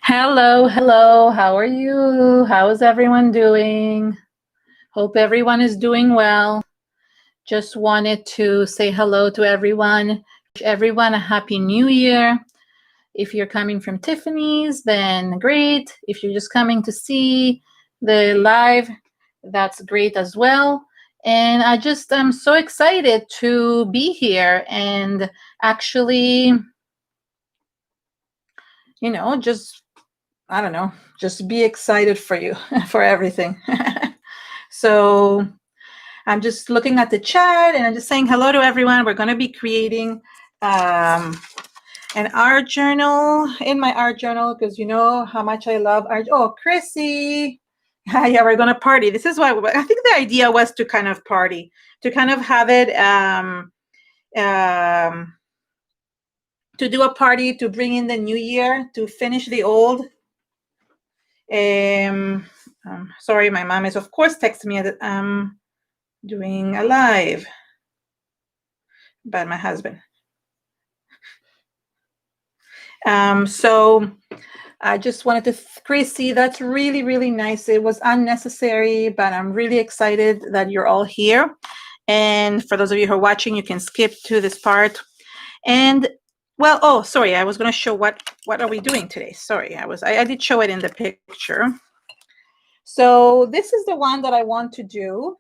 Hello, hello. How are you? How is everyone doing? Hope everyone is doing well. Just wanted to say hello to everyone. Wish everyone a happy new year. If you're coming from Tiffany's, then great. If you're just coming to see the live, that's great as well. And I'm so excited to be here and actually, just I don't know, just be excited for you for everything. So I'm just looking at the chat and I'm just saying hello to everyone. We're going to be creating an art journal in my art journal because you know how much I love art. Oh, Chrissy. Yeah, we're going to party. This is why I think the idea was to kind of party, to kind of have it, to do a party, to bring in the new year, to finish the old. Sorry, my mom is of course texting me that I'm doing a live, but my husband. So I just wanted to, Chrissy, that's really, really nice. It was unnecessary, but I'm really excited that you're all here. And for those of you who are watching, you can skip to this part. And well, oh, sorry, I was going to show what are we doing today. Sorry, I did show it in the picture. So this is the one that I want to do.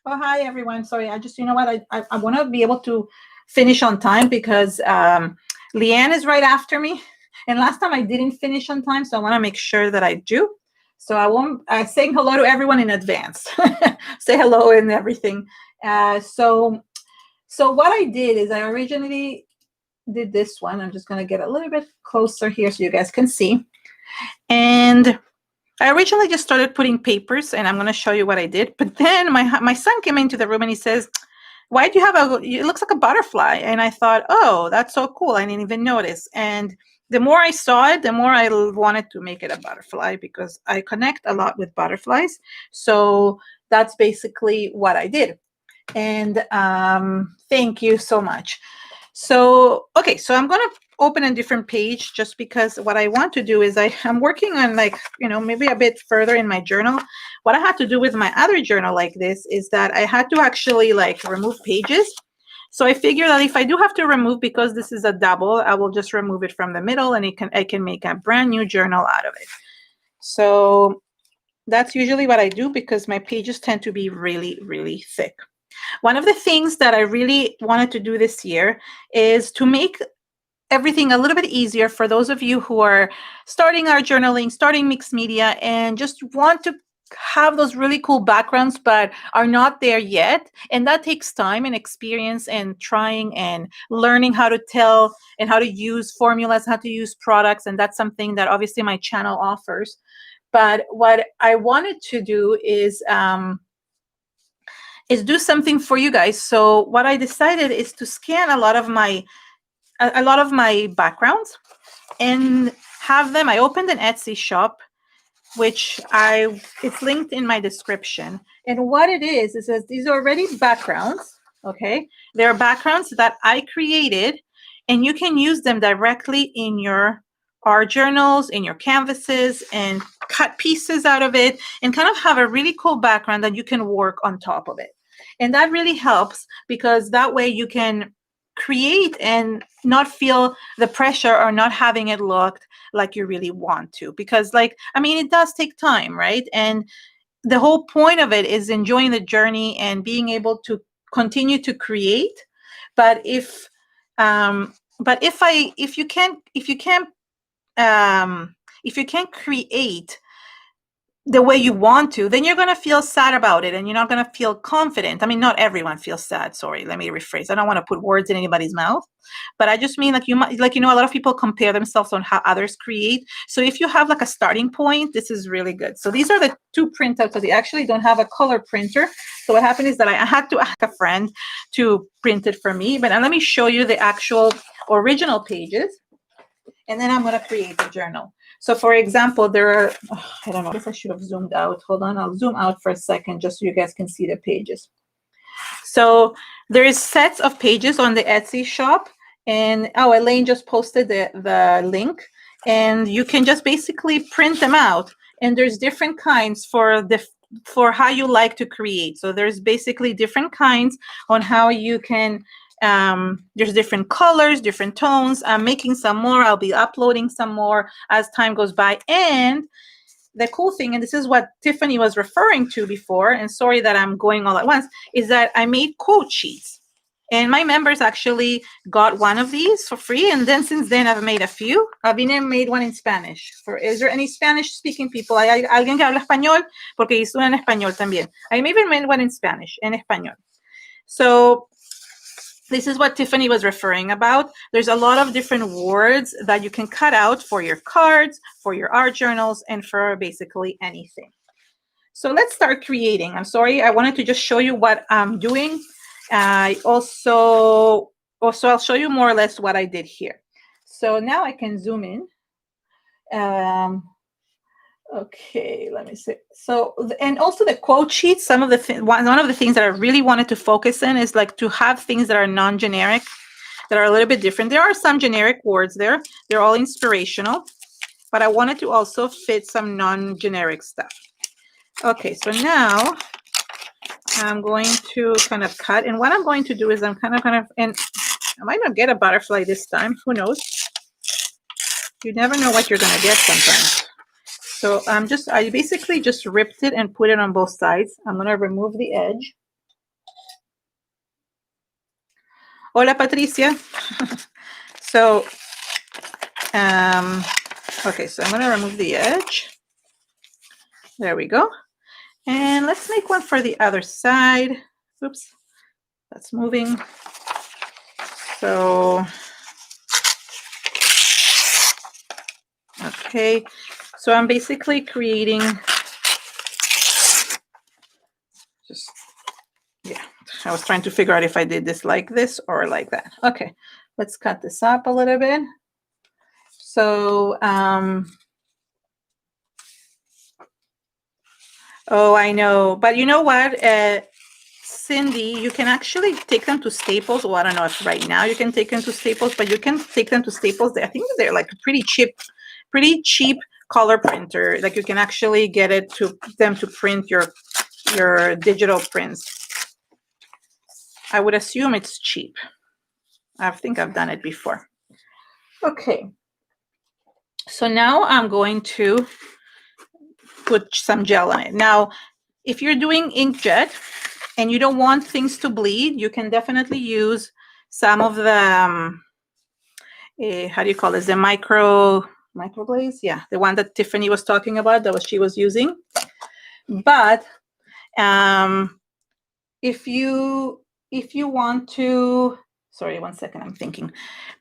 Oh, hi, everyone. Sorry, you know what? I want to be able to finish on time because Leanne is right after me. And last time I didn't finish on time, so I want to make sure that I do. So I'm saying hello to everyone in advance. Say hello and everything. So what I did is I originally did this one. I'm just going to get a little bit closer here so you guys can see. And I originally just started putting papers, and I'm going to show you what I did. But then my son came into the room and he says, why do you have it looks like a butterfly. And I thought, oh, that's so cool. I didn't even notice. And the more I saw it, the more I wanted to make it a butterfly because I connect a lot with butterflies. So that's basically what I did. And thank you so much. So, okay, so I'm going to open a different page just because what I want to do is I'm working on maybe a bit further in my journal. What I had to do with my other journal like this is that I had to actually remove pages. So I figured that if I do have to remove, because this is a double, I will just remove it from the middle and I can make a brand new journal out of it. So that's usually what I do because my pages tend to be really, really thick. One of the things that I really wanted to do this year is to make everything a little bit easier for those of you who are starting art journaling, starting mixed media, and just want to have those really cool backgrounds but are not there yet. And that takes time and experience and trying and learning how to tell and how to use formulas, how to use products. And that's something that obviously my channel offers. But what I wanted to do is do something for you guys. So what I decided is to scan a lot of my backgrounds and have them. I opened an Etsy shop, which it's linked in my description. And what it is that these are already backgrounds. Okay, they're backgrounds that I created, and you can use them directly in your art journals, in your canvases, and cut pieces out of it and kind of have a really cool background that you can work on top of it. And that really helps because that way you can create and not feel the pressure or not having it looked like you really want to, because it does take time, right? And the whole point of it is enjoying the journey and being able to continue to create. But if you can't create the way you want to, then you're going to feel sad about it and you're not going to feel confident. I mean, not everyone feels sad. Sorry, let me rephrase. I don't want to put words in anybody's mouth, but I just mean a lot of people compare themselves on how others create. So if you have a starting point, this is really good. So these are the two printouts. They actually don't have a color printer. So what happened is that I had to ask a friend to print it for me. But let me show you the actual original pages. And then I'm going to create the journal. So for example, there are, I don't know, I guess I should have zoomed out. Hold on, I'll zoom out for a second just so you guys can see the pages. So there is sets of pages on the Etsy shop. And Elaine just posted the link. and you can just basically print them out. And there's different kinds for how you like to create. So there's basically different kinds on how you can, there's different colors, different tones. I'm making some more. I'll be uploading some more as time goes by. And the cool thing, and this is what Tiffany was referring to before, and sorry that I'm going all at once, is that I made quote sheets. And my members actually got one of these for free. And then since then, I've made a few. I've even made one in Spanish. Is there any Spanish-speaking people? ¿Hay alguien que habla español? Porque hice una en español también. I even made one in Spanish, en español. So this is what Tiffany was referring about. There's a lot of different words that you can cut out for your cards, for your art journals, and for basically anything. So let's start creating. I'm sorry, I wanted to just show you what I'm doing. I also I'll show you more or less what I did here. So now I can zoom in. Okay, let me see. So, and also the quote sheets, one of the things that I really wanted to focus in is like to have things that are non-generic, that are a little bit different. There are some generic words there. They're all inspirational, but I wanted to also fit some non-generic stuff. Okay, so now I'm going to kind of cut, and what I'm going to do is I'm kind of, and I might not get a butterfly this time, who knows? You never know what you're going to get sometimes. So I basically just ripped it and put it on both sides. I'm going to remove the edge. Hola, Patricia. So, okay, so I'm going to remove the edge. There we go. And let's make one for the other side. Oops, that's moving. So, okay. So I'm basically creating I was trying to figure out if I did this like this or like that. Okay, let's cut this up a little bit. So, oh, I know. But you know what, Cindy, you can actually take them to Staples. Well, I don't know if right now you can take them to Staples, but you can take them to Staples. I think they're like a pretty cheap color printer. Like you can actually get them to print your digital prints. I would assume it's cheap. I think I've done it before. Okay. So now I'm going to put some gel on it. Now, if you're doing inkjet and you don't want things to bleed, you can definitely use some of the, how do you call this? The micro glaze? Yeah, the one that Tiffany was talking about, that she was using. But if you want to, sorry, one second, I'm thinking.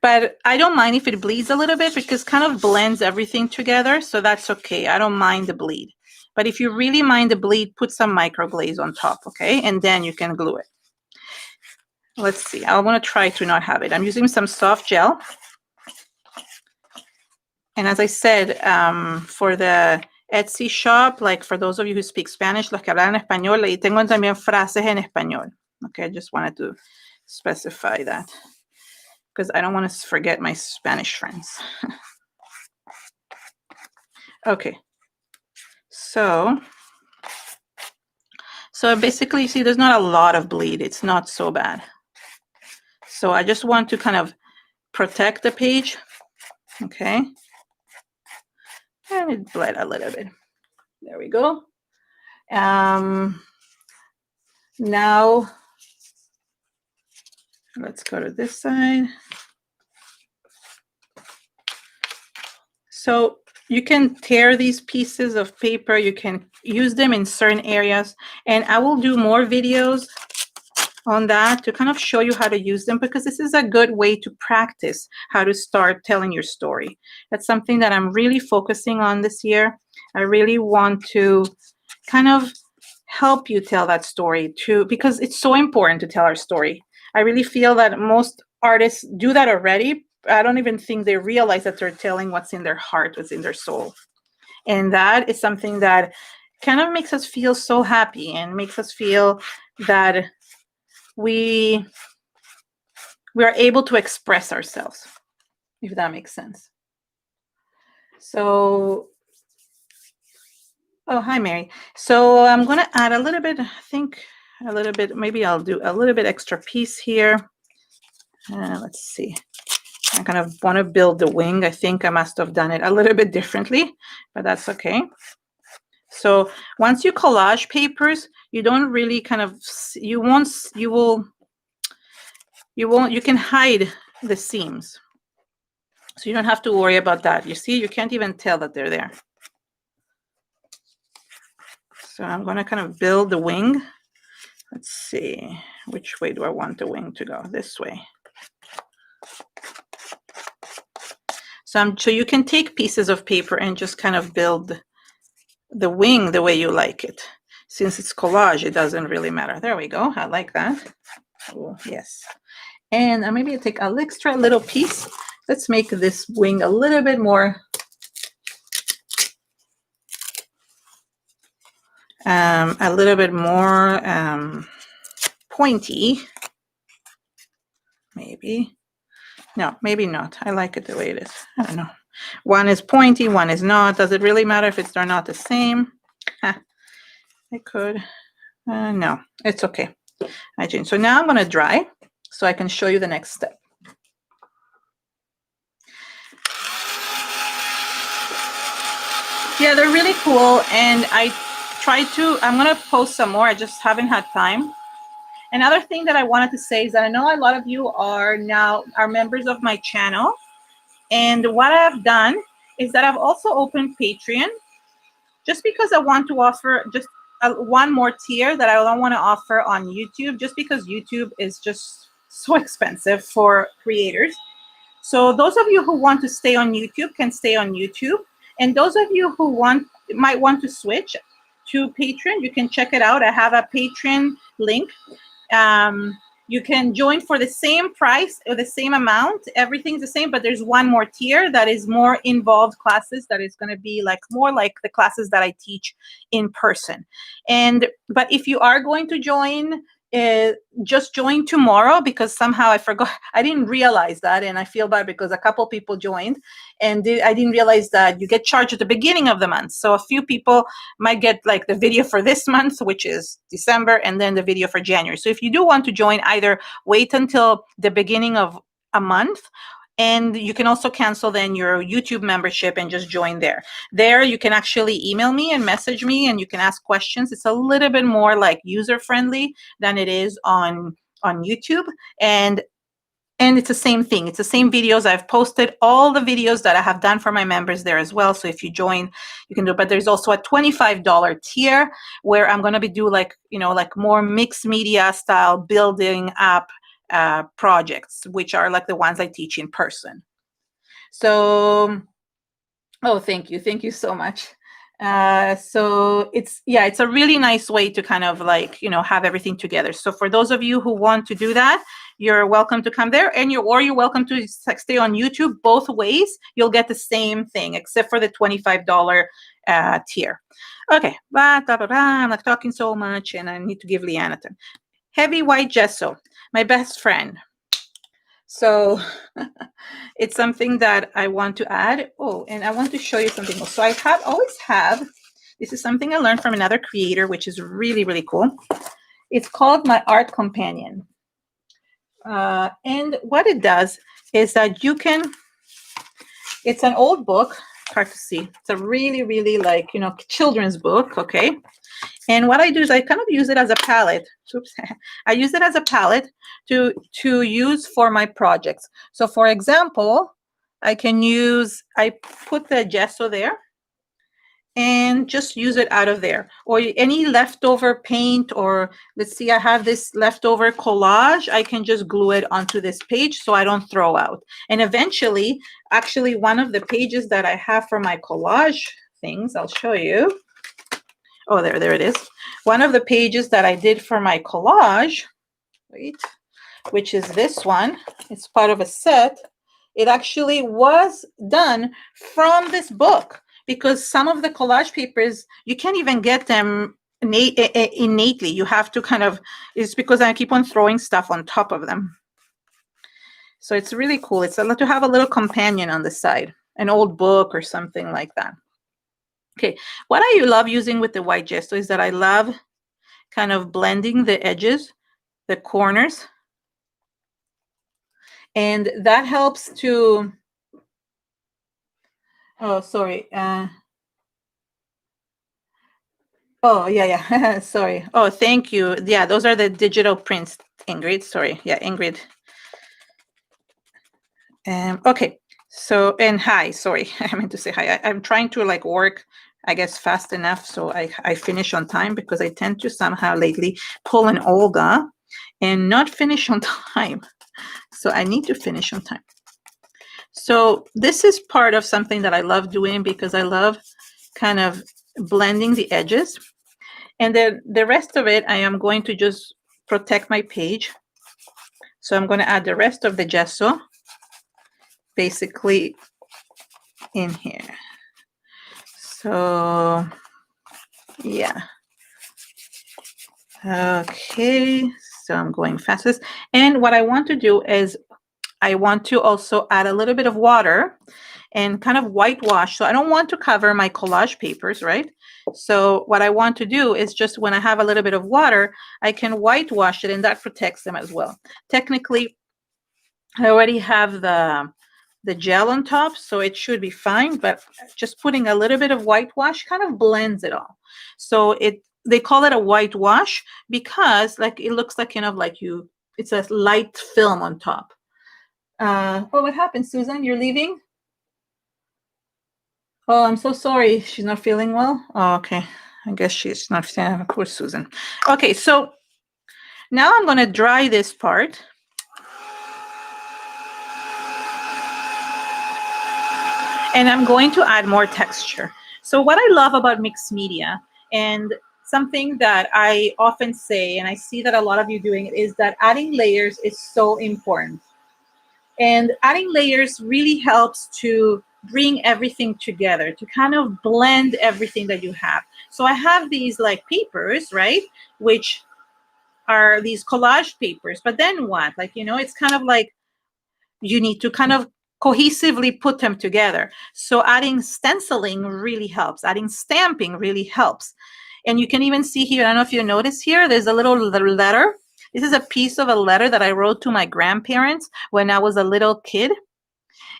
But I don't mind if it bleeds a little bit because it kind of blends everything together. So that's okay. I don't mind the bleed. But if you really mind the bleed, put some micro glaze on top, okay? And then you can glue it. Let's see. I want to try to not have it. I'm using some soft gel. And as I said, for the Etsy shop, like for those of you who speak Spanish, los que hablan español, y tengo también frases en español. Okay, I just wanted to specify that because I don't want to forget my Spanish friends. Okay, so basically, you see, there's not a lot of bleed. It's not so bad. So I just want to kind of protect the page. Okay, and it bled a little bit. There we go. Now let's go to this side. So you can tear these pieces of paper. You can use them in certain areas. And I will do more videos on that to kind of show you how to use them, because this is a good way to practice how to start telling your story. That's something that I'm really focusing on this year. I really want to kind of help you tell that story too, because it's so important to tell our story. I really feel that most artists do that already. I don't even think they realize that they're telling what's in their heart, what's in their soul. And that is something that kind of makes us feel so happy and makes us feel that we are able to express ourselves, if that makes sense. So, oh, hi, Mary. So I'm going to add a little bit, I think a little bit, maybe I'll do a little bit extra piece here. Let's see. I kind of want to build the wing. I think I must have done it a little bit differently, but that's okay. So once you collage papers, you don't really kind of, you can hide the seams. So you don't have to worry about that. You see, you can't even tell that they're there. So I'm going to kind of build the wing. Let's see, which way do I want the wing to go? This way. So you can take pieces of paper and just kind of build the wing the way you like it. Since it's collage, it doesn't really matter. There we go. I like that. Oh, yes. And maybe I take an extra little piece. Let's make this wing a little bit more pointy. Maybe. No, maybe not. I like it the way it is. I don't know. One is pointy, one is not. Does it really matter if they're not the same? I could. No, it's okay. I changed. So now I'm going to dry so I can show you the next step. Yeah, they're really cool. And I'm going to post some more. I just haven't had time. Another thing that I wanted to say is that I know a lot of you are members of my channel. And what I've done is that I've also opened Patreon just because I want to offer just one more tier that I don't want to offer on YouTube, just because YouTube is just so expensive for creators. So those of you who want to stay on YouTube can stay on YouTube. And those of you who might want to switch to Patreon, you can check it out. I have a Patreon link. You can join for the same price or the same amount. Everything's the same, but there's one more tier that is more involved classes that is going to be more like the classes that I teach in person. But if you are going to join, just join tomorrow, because somehow I forgot. I didn't realize that, and I feel bad because a couple people joined, and I didn't realize that you get charged at the beginning of the month. So a few people might get like the video for this month, which is December, and then the video for January. So if you do want to join, either wait until the beginning of a month, and you can also cancel then your YouTube membership and just join there. There you can actually email me and message me, and you can ask questions. It's a little bit more like user-friendly than it is on YouTube. And it's the same thing. It's the same videos. I've posted all the videos that I have done for my members there as well. So if you join, you can do it. But there's also a $25 tier where I'm going to be doing like more mixed media style building up projects, which are like the ones I teach in person. So, oh, thank you so much. So it's a really nice way to kind of have everything together. So for those of you who want to do that, you're welcome to come there, and you're welcome to stay on YouTube. Both ways, you'll get the same thing, except for the $25 tier. Okay, I'm not talking so much, and I need to give Leanna time. Heavy white gesso, my best friend. So it's something that I want to add. Oh, and I want to show you something else. So I always have, this is something I learned from another creator, which is really, really cool. It's called My Art Companion. And what it does is that you can, it's an old book, hard to see. It's a really, really children's book, okay? And what I do is I kind of use it as a palette. Oops. I use it as a palette to use for my projects. So for example, I put the gesso there and just use it out of there. Or any leftover paint, or let's see, I have this leftover collage. I can just glue it onto this page so I don't throw out. And eventually, actually, one of the pages that I have for my collage things, I'll show you. Oh, there it is. One of the pages that I did for my collage, which is this one. It's part of a set. It actually was done from this book, because some of the collage papers, you can't even get them innately. You have to it's because I keep on throwing stuff on top of them. So it's really cool. It's to have a little companion on the side. an old book or something like that. Okay, what I love using with the white gesso is that I love kind of blending the edges, the corners, and that helps to, oh, sorry. Oh, yeah. Sorry. Oh, thank you. Yeah, those are the digital prints, Ingrid. Sorry. Yeah, Ingrid. Okay. So, and hi, sorry. I meant to say hi. I'm trying to like work, I guess, fast enough so I finish on time, because I tend to somehow lately pull an Olga and not finish on time. So I need to finish on time. So this is part of something that I love doing, because I love kind of blending the edges. And then the rest of it, I am going to just protect my page. So I'm going to add the rest of the gesso basically in here. So yeah. Okay, so I'm going fastest. And what I want to do is I want to also add a little bit of water and kind of whitewash. So I don't want to cover my collage papers, right? So what I want to do is just when I have a little bit of water, I can whitewash it, and that protects them as well. Technically, I already have the gel on top, so it should be fine, but just putting a little bit of whitewash kind of blends it all. So they call it a whitewash because like it looks like kind of like it's a light film on top. Oh, what happened, Susan? You're leaving? Oh, I'm so sorry. She's not feeling well. Oh, okay. I guess she's not feeling. Poor Susan. Okay, so now I'm going to dry this part. And I'm going to add more texture. So what I love about mixed media, and something that I often say, and I see that a lot of you doing it, is that adding layers is so important. And adding layers really helps to bring everything together, to kind of blend everything that you have. So I have these like papers, right? Which are these collage papers. But then what? Like, it's kind of like you need to kind of cohesively put them together. So adding stenciling really helps. Adding stamping really helps. And you can even see here, I don't know if you notice here, there's a little letter. This is a piece of a letter that I wrote to my grandparents when I was a little kid.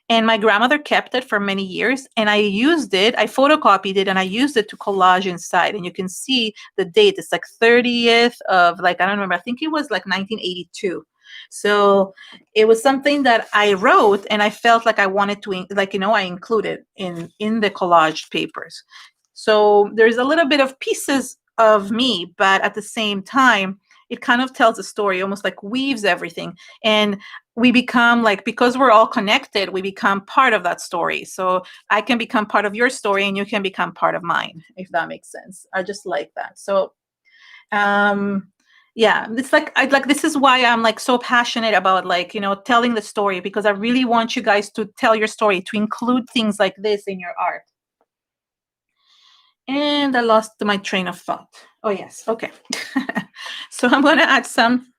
And my grandmother kept it for many years. And I used it, I photocopied it, and I used it to collage inside. And you can see the date. It's like 30th of, like, I don't remember, I think it was like 1982. So it was something that I wrote, and I felt like I wanted to, like, I included in the collage papers. So there's a little bit of pieces of me, but at the same time, it kind of tells a story, almost like weaves everything. And we become like, because we're all connected, we become part of that story. So I can become part of your story, and you can become part of mine, if that makes sense. I just like that. So yeah, it's like this is why I'm like so passionate about like telling the story, because I really want you guys to tell your story, to include things like this in your art. And I lost my train of thought. Oh yes, okay. So I'm going to add some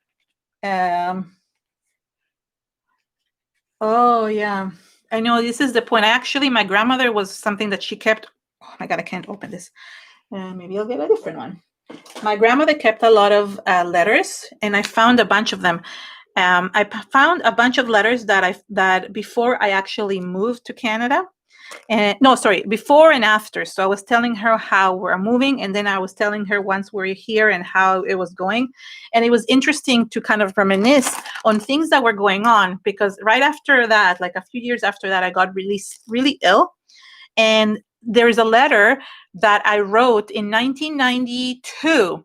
oh yeah, I know this is the point. Actually, my grandmother was something that she kept. Oh my god, I can't open this. Maybe I'll get a different one. My grandmother kept a lot of letters, and I found a bunch of them. I found a bunch of letters that before I actually moved to Canada. And no, sorry, before and after. So I was telling her how we're moving, and then I was telling her once we're here and how it was going. And it was interesting to kind of reminisce on things that were going on, because right after that, like a few years after that, I got really ill. And there is a letter that I wrote in 1992,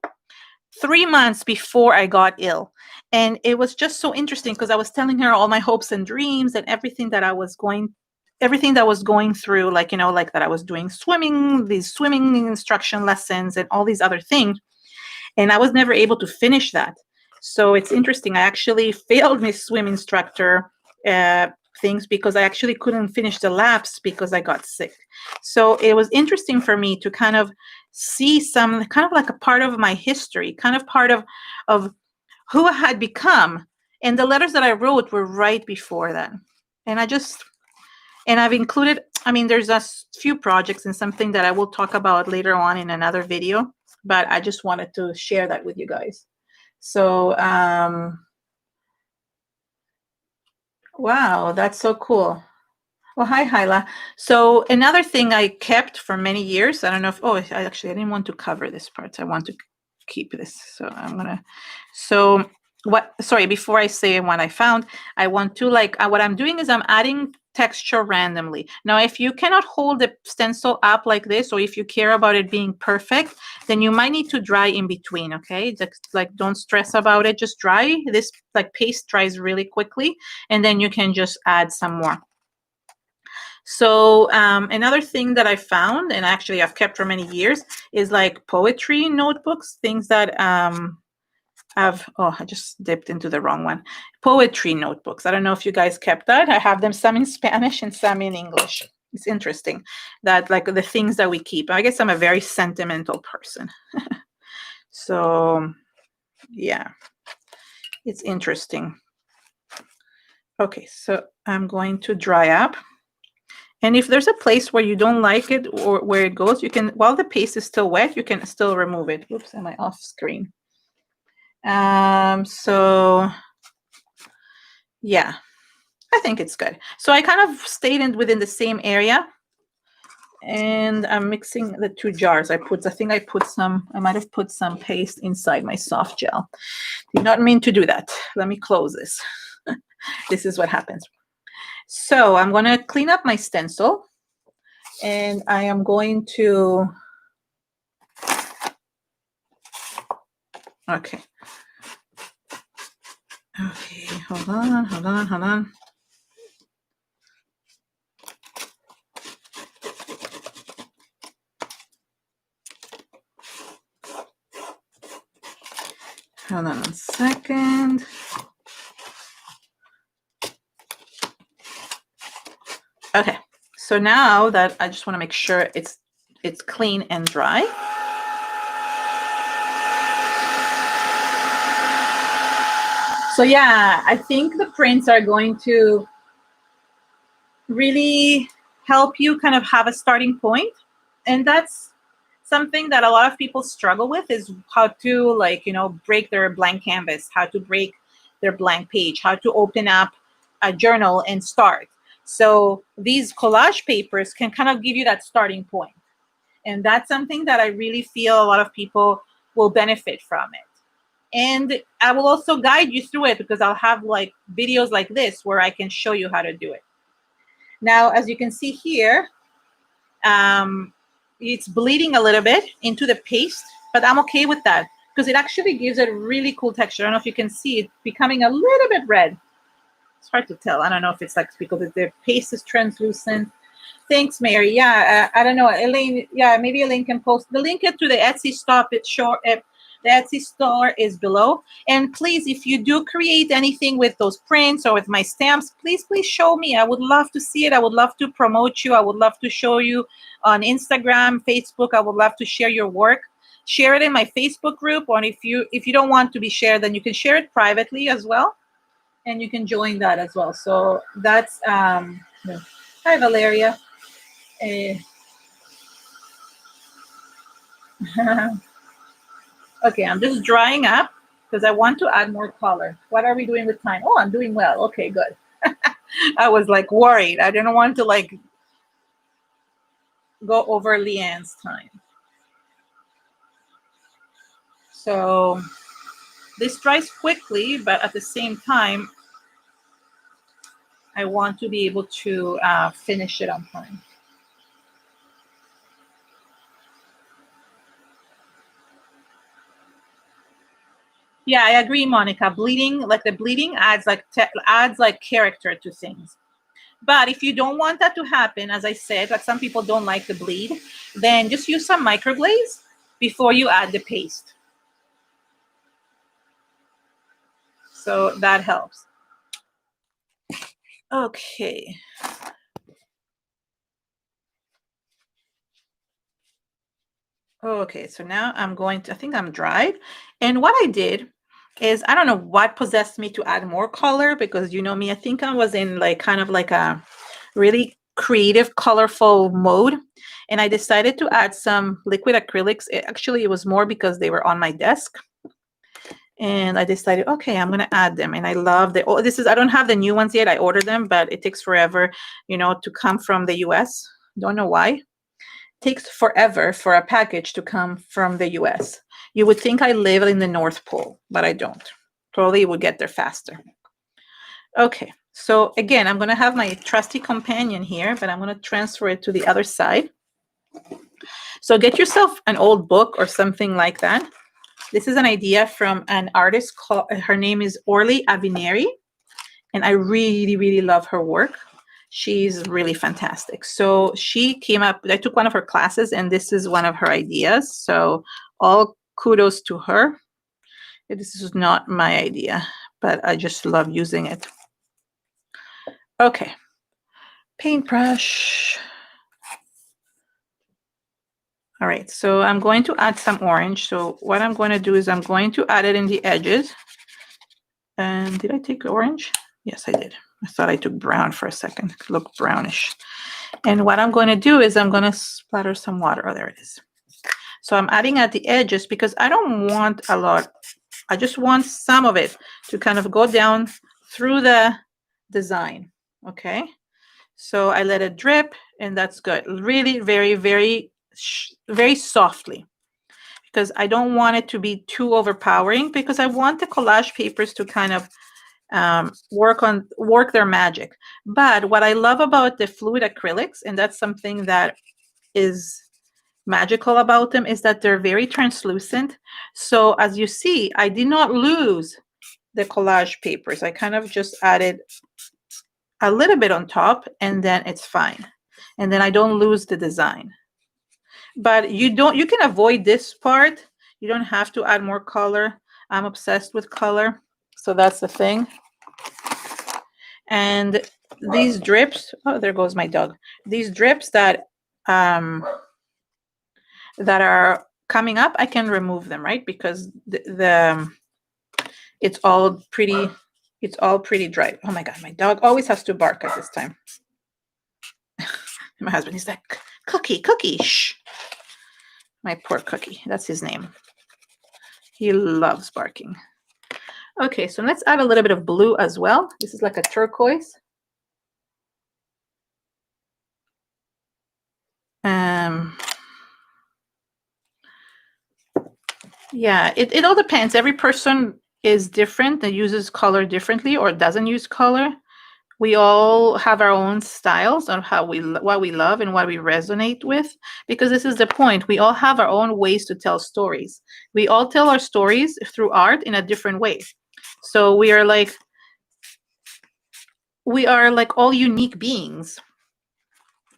3 months before I got ill. And it was just so interesting, because I was telling her all my hopes and dreams and everything that was going through, like, like that I was doing these swimming instruction lessons and all these other things. And I was never able to finish that. So it's interesting. I actually failed my swim instructor things because I actually couldn't finish the laps because I got sick. So it was interesting for me to kind of see some kind of like a part of my history, kind of part of who I had become. And the letters that I wrote were right before that. And And I've included, I mean, there's a few projects and something that I will talk about later on in another video, but I just wanted to share that with you guys. So, wow, that's so cool. Well, hi, Hyla. So another thing I kept for many years, I don't know if, oh, I didn't want to cover this part. So I want to keep this. So I'm going to, so what, sorry, before I say what I found, I want to what I'm doing is I'm adding texture randomly. Now, if you cannot hold the stencil up like this, or if you care about it being perfect, then you might need to dry in between, okay? Just like, don't stress about it, just dry. This like paste dries really quickly, and then you can just add some more. So another thing that I found, and actually I've kept for many years, is like poetry notebooks, things that I just dipped into the wrong one. Poetry notebooks. I don't know if you guys kept that. I have them some in Spanish and some in English. It's interesting that like the things that we keep. I guess I'm a very sentimental person. So yeah, it's interesting. Okay, so I'm going to dry up. And if there's a place where you don't like it or where it goes, you can, while the paste is still wet, you can still remove it. Oops, am I off screen? So yeah, I think it's good. So I kind of stayed within the same area, and I'm mixing the two jars. I might have put some paste inside my soft gel. Did not mean to do that. Let me close this. This is what happens. So I'm going to clean up my stencil, and I am going to, okay, hold on. Hold on a second. Okay, so now that I just want to make sure it's clean and dry. So yeah, I think the prints are going to really help you kind of have a starting point. And that's something that a lot of people struggle with, is how to, like, you know, break their blank canvas, how to break their blank page, how to open up a journal and start. So these collage papers can kind of give you that starting point. And that's something that I really feel a lot of people will benefit from it. And I will also guide you through it, because I'll have like videos like this where I can show you how to do it. Now, as you can see here, it's bleeding a little bit into the paste, but I'm okay with that because it actually gives it a really cool texture. I don't know if you can see it becoming a little bit red. It's hard to tell. I don't know if it's like because the paste is translucent. Thanks, Mary. Yeah, I don't know, Elaine. Yeah, maybe Elaine can post the link to the Etsy store. The Etsy store is below. And please, if you do create anything with those prints or with my stamps, please show me. I would love to see it. I would love to promote you. I would love to show you on Instagram, Facebook. I would love to share your work. Share it in my Facebook group. Or if you don't want to be shared, then you can share it privately as well. And you can join that as well. So that's, hi, Valeria. Okay, I'm just drying up because I want to add more color. What are we doing with time? Oh, I'm doing well. Okay, good. I was like worried. I didn't want to like go over Leanne's time. So this dries quickly, but at the same time, I want to be able to finish it on time. Yeah, I agree, Monica. Bleeding, like the bleeding adds like character to things. But if you don't want that to happen, as I said, like some people don't like the bleed, then just use some microglaze before you add the paste. So that helps. Okay. Okay, so now I'm going to, I think I'm dried. And what I did is, I don't know what possessed me to add more color, because you know me, I think I was in like kind of like a really creative, colorful mode. And I decided to add some liquid acrylics. Actually, it was more because they were on my desk. And I decided, okay, I'm going to add them. And I love the, oh, I don't have the new ones yet. I ordered them, but it takes forever, you know, to come from the US. Don't know why. It takes forever for a package to come from the US. You would think I live in the North Pole, but I don't. Probably it would get there faster. Okay, so again, I'm going to have my trusty companion here, but I'm going to transfer it to the other side. So get yourself an old book or something like that. This is an idea from an artist called, her name is Orly Avineri, and I really, really love her work. She's really fantastic. So she came up, I took one of her classes, and this is one of her ideas. So all kudos to her. This is not my idea, but I just love using it. Okay, paintbrush. All right, so I'm going to add some orange. So what I'm going to do is I'm going to add it in the edges. And did I take orange? Yes, I did. I thought I took brown for a second. It looked brownish. And what I'm going to do is I'm going to splatter some water. Oh, there it is. So I'm adding at the edges because I don't want a lot. I just want some of it to kind of go down through the design. Okay. So I let it drip, and that's good. Really, very, very, very softly, because I don't want it to be too overpowering, because I want the collage papers to kind of work their magic. But what I love about the fluid acrylics, and that's something that is magical about them, is that they're very translucent. So as you see, I did not lose the collage papers. I kind of just added a little bit on top, and then it's fine. And then I don't lose the design. But you can avoid this part. You don't have to add more color. I'm obsessed with color, so that's the thing. And these drips, oh, there goes my dog. These drips that that are coming up, I can remove them, right? Because it's all pretty dry. Oh my God, my dog always has to bark at this time. My husband is like, Cookie, shh. My poor Cookie, that's his name. He loves barking. Okay, so let's add a little bit of blue as well. This is like a turquoise. Yeah, it all depends. Every person is different and uses color differently or doesn't use color. We all have our own styles on what we love and what we resonate with, because this is the point. We all have our own ways to tell stories. We all tell our stories through art in a different way. So we are like all unique beings,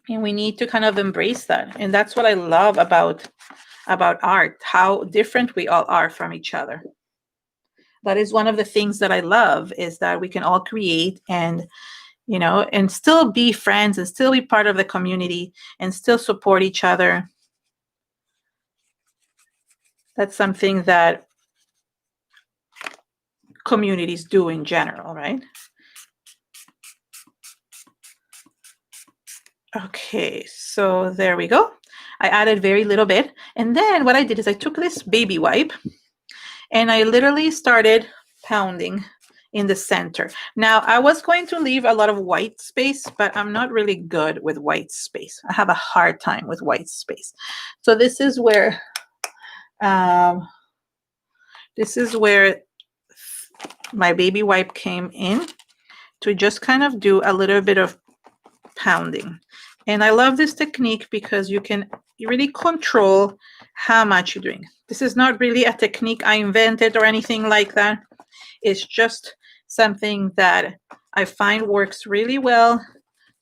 and we need to kind of embrace that. And that's what I love about art, how different we all are from each other. That is one of the things that I love, is that we can all create and, you know, and still be friends and still be part of the community and still support each other. That's something that communities do in general, right? Okay, so there we go. I added very little bit. And then what I did is I took this baby wipe and I literally started pounding in the center. Now, I was going to leave a lot of white space, but I'm not really good with white space. I have a hard time with white space. So this is where my baby wipe came in, to just kind of do a little bit of pounding. And I love this technique because you really control how much you're doing. This is not really a technique I invented or anything like that. It's just something that I find works really well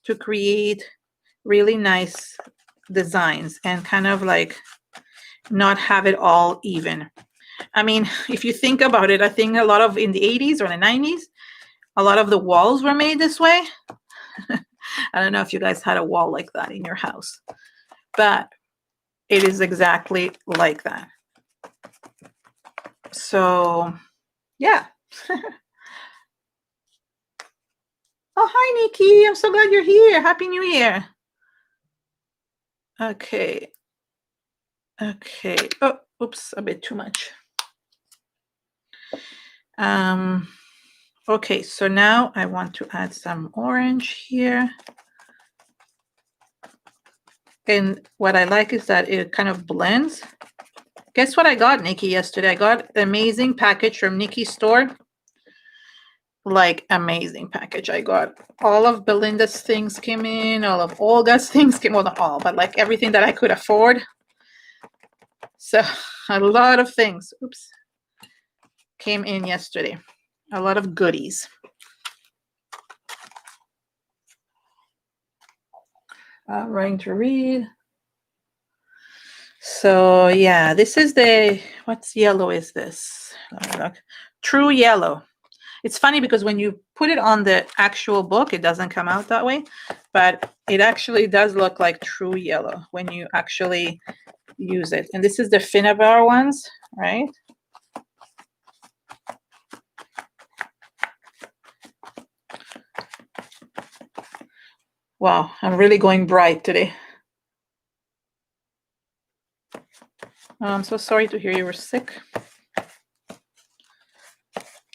to create really nice designs and kind of like not have it all even. I mean, if you think about it, I think a lot of in the 80s or the 90s, a lot of the walls were made this way. I don't know if you guys had a wall like that in your house, but it is exactly like that. So, yeah. Oh, hi, Nikki. I'm so glad you're here. Happy New Year. Okay. Okay. Oh, oops, a bit too much. Okay, so now I want to add some orange here. And what I like is that it kind of blends. Guess what I got, Nikki, yesterday? I got an amazing package from Nikki's store. Like, amazing package. I got all of Belinda's things came in, all of Olga's things came, well, not all, but like everything that I could afford. So a lot of things, oops, came in yesterday. A lot of goodies. Writing to read. So yeah, this is the, what's yellow is this? True yellow. It's funny because when you put it on the actual book, it doesn't come out that way, but it actually does look like true yellow when you actually use it. And this is the Finnabair ones, right? Wow, I'm really going bright today. I'm so sorry to hear you were sick.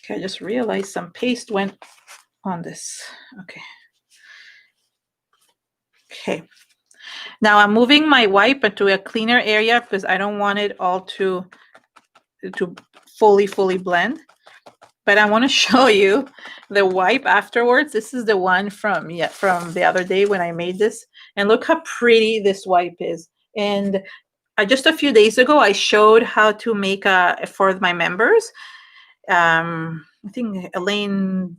Okay, I just realized some paste went on this. Okay. Okay. Now I'm moving my wipe into a cleaner area because I don't want it all to fully blend. But I want to show you the wipe afterwards. This is the one from the other day when I made this. And look how pretty this wipe is. And just a few days ago, I showed how to make for my members. I think Elaine,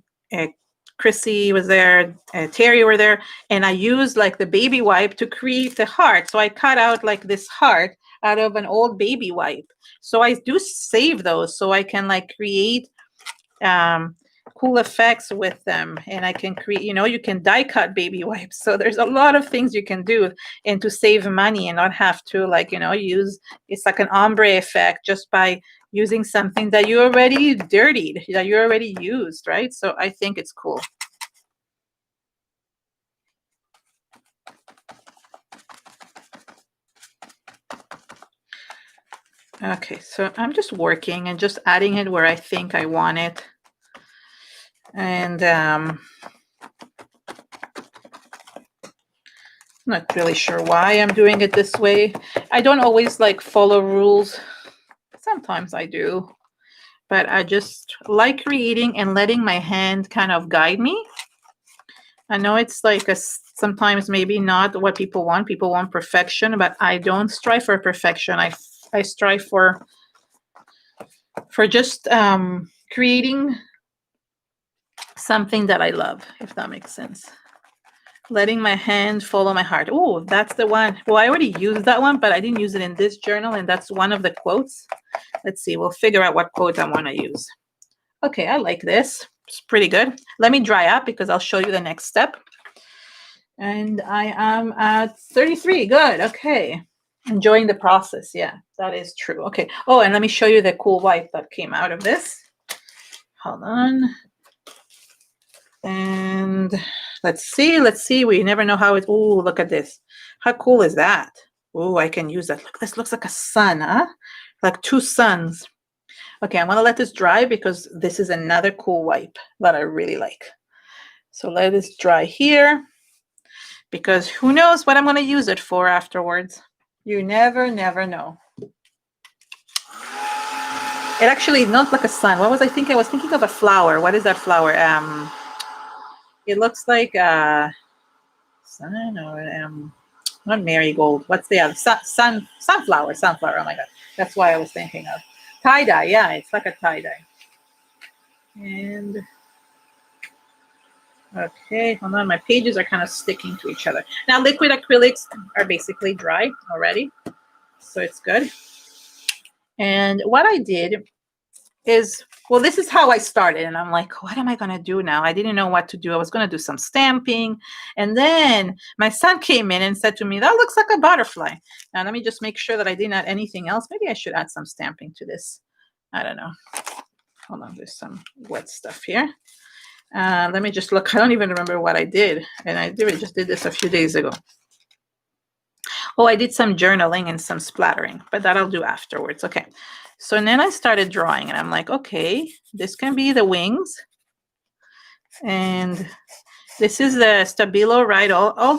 Chrissy was there, Terry were there, and I used like the baby wipe to create the heart. So I cut out like this heart out of an old baby wipe. So I do save those so I can like create cool effects with them, and I can create, you can die cut baby wipes. So there's a lot of things you can do and to save money and not have to use, it's like an ombre effect just by using something that you already dirtied, that you already used, right? So I think it's cool. Okay, so I'm just working and just adding it where I think I want it. And I'm not really sure why I'm doing it this way. I don't always like follow rules. Sometimes I do, but I just like creating and letting my hand kind of guide me. I know it's like sometimes maybe not what people want. People want perfection, but I don't strive for perfection. I strive for just creating something that I love, if that makes sense. Letting my hand follow my heart. Oh, that's the one. Well, I already used that one, but I didn't use it in this journal, and that's one of the quotes. Let's see. We'll figure out what quote I want to use. Okay, I like this. It's pretty good. Let me dry up because I'll show you the next step. And I am at 33. Good. Okay. Enjoying the process. Yeah, that is true. Okay. Oh, and let me show you the cool wipe that came out of this. Hold on. And let's see. We never know how it, oh, look at this. How cool is that? Oh, I can use that. Look, this looks like a sun, huh? Like two suns. Okay, I'm gonna let this dry because this is another cool wipe that I really like. So let this dry here because who knows what I'm gonna use it for afterwards. You never know. It actually not like a sun. What was I thinking? I was thinking of a flower. What is that flower? It looks like a sun or not marigold. What's the other? Sunflower. Sunflower. Oh my god, that's why I was thinking of tie-dye. Yeah, it's like a tie-dye. And okay, hold on. My pages are kind of sticking to each other. Now, liquid acrylics are basically dry already, so it's good. And what I did is, well, this is how I started. And I'm like, what am I going to do now? I didn't know what to do. I was going to do some stamping. And then my son came in and said to me, that looks like a butterfly. Now, let me just make sure that I didn't add anything else. Maybe I should add some stamping to this. I don't know. Hold on. There's some wet stuff here. Let me just look. I don't even remember what I did. And I just did this a few days ago. Oh, I did some journaling and some splattering, but that I'll do afterwards. Okay. So then I started drawing and I'm like, okay, this can be the wings. And this is the Stabilo, right? All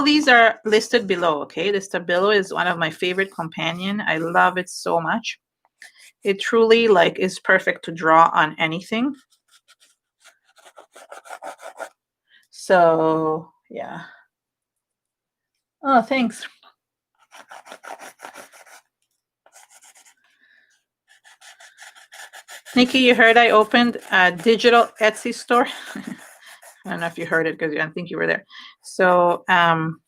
these are listed below, okay? The Stabilo is one of my favorite companion. I love it so much. It truly like is perfect to draw on anything. So yeah. Oh, thanks. Nikki, you heard I opened a digital Etsy store. I don't know if you heard it because I don't think you were there. So I'm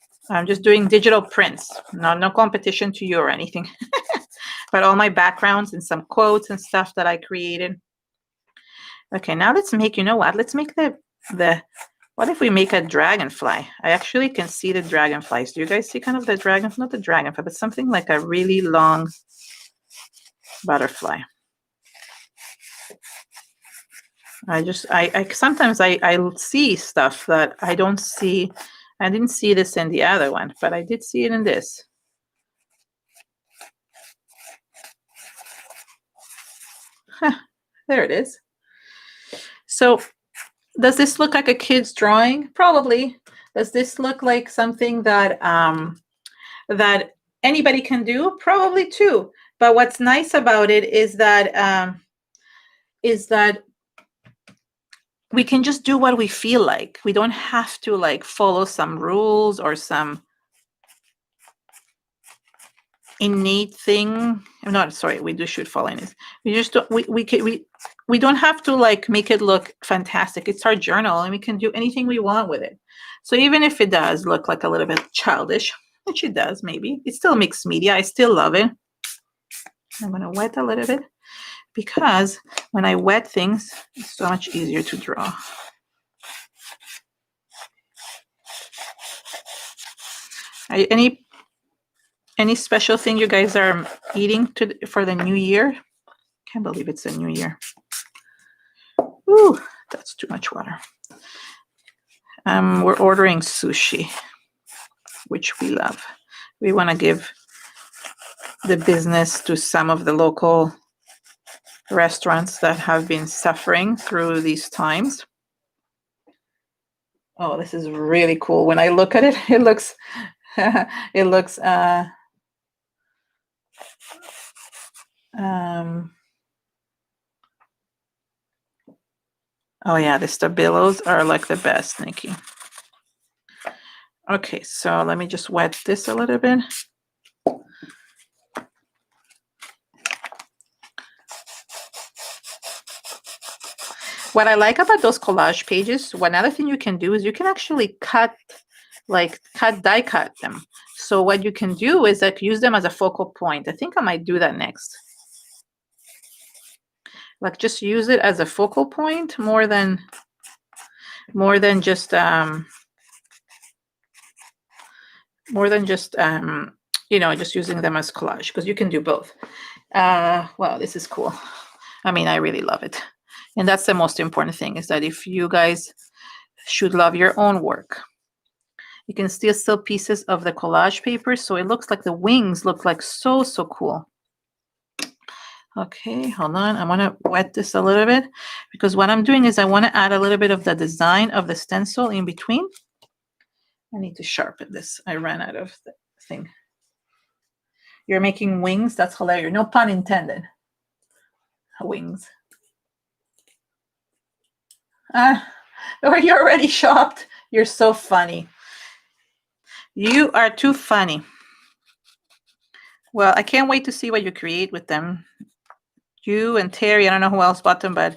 just doing digital prints. No competition to you or anything. But all my backgrounds and some quotes and stuff that I created. Okay, now let's make, you know what? Let's make the what if we make a dragonfly? I actually can see the dragonflies. Do you guys see kind of the dragon, not the dragonfly, but something like a really long butterfly. I sometimes I see stuff that I don't see. I didn't see this in the other one, but I did see it in this. Huh, there it is. So does this look like a kid's drawing? Probably. Does this look like something that that anybody can do? Probably too. But what's nice about it is that we can just do what we feel like. We don't have to like follow some rules or some innate thing. I'm not sorry, we should follow this. We just don't, we don't have to like make it look fantastic. It's our journal and we can do anything we want with it. So even if it does look like a little bit childish, which it does maybe, it's still mixed media. I still love it. I'm going to wet a little bit because when I wet things, it's so much easier to draw. Any special thing you guys are eating for the new year? Can't believe it's a new year. Ooh, that's too much water. We're ordering sushi, which we love. We want to give the business to some of the local restaurants that have been suffering through these times. Oh, this is really cool. When I look at it, it looks it looks oh yeah, the Stabilos are like the best, Nikki. Okay, so let me just wet this a little bit. What I like about those collage pages, one other thing you can do is you can actually die cut them. So what you can do is like use them as a focal point. I think I might do that next. Like just use it as a focal point more than just you know, just using them as collage, because you can do both. Wow, this is cool. I mean, I really love it. And that's the most important thing, is that if you guys should love your own work, you can still sell pieces of the collage paper. So it looks like the wings look like so cool. Okay, hold on. I want to wet this a little bit because what I'm doing is I want to add a little bit of the design of the stencil in between. I need to sharpen this. I ran out of the thing. You're making wings? That's hilarious. No pun intended. Wings. Or you're already shocked. You're so funny. You are too funny. Well, I can't wait to see what you create with them. You and Terry, I don't know who else bought them, but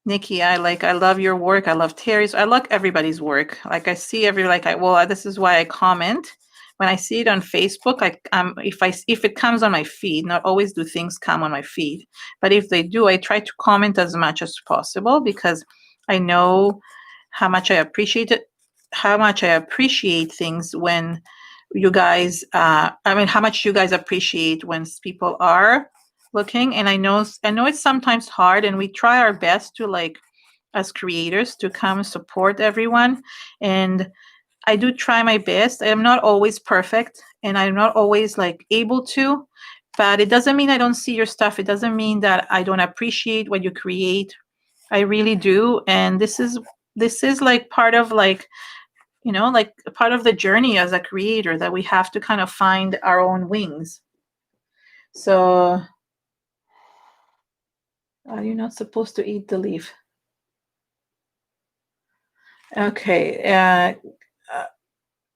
Nikki, I love your work. I love Terry's. I like everybody's work. Like I see this is why I comment. When I see it on Facebook, if it comes on my feed, not always do things come on my feed, but if they do, I try to comment as much as possible because I know how much I appreciate it, how much I appreciate things when you guys, how much you guys appreciate when people are looking. And I know it's sometimes hard, and we try our best to, like, as creators, to come support everyone. And I do try my best. I am not always perfect, and I'm not always like able to, but it doesn't mean I don't see your stuff. It doesn't mean that I don't appreciate what you create. I really do. And this is like part of, like, like a part of the journey as a creator, that we have to kind of find our own wings. So, are you not supposed to eat the leaf? Okay.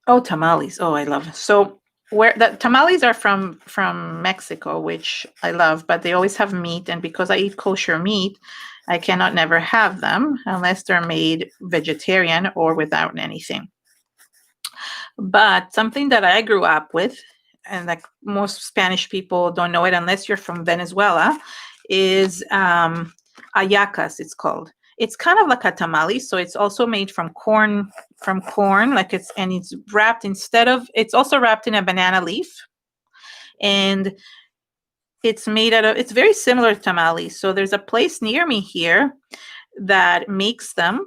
Oh, tamales. Oh, I love it. So, where the tamales are from Mexico, which I love, but they always have meat, and because I eat kosher meat, I cannot never have them unless they're made vegetarian or without anything. But something that I grew up with, and like most Spanish people don't know it unless you're from Venezuela, is ayacas, it's called. It's kind of like a tamale, so it's also made from corn, like it's wrapped, it's also wrapped in a banana leaf, and it's very similar to tamales. So there's a place near me here that makes them.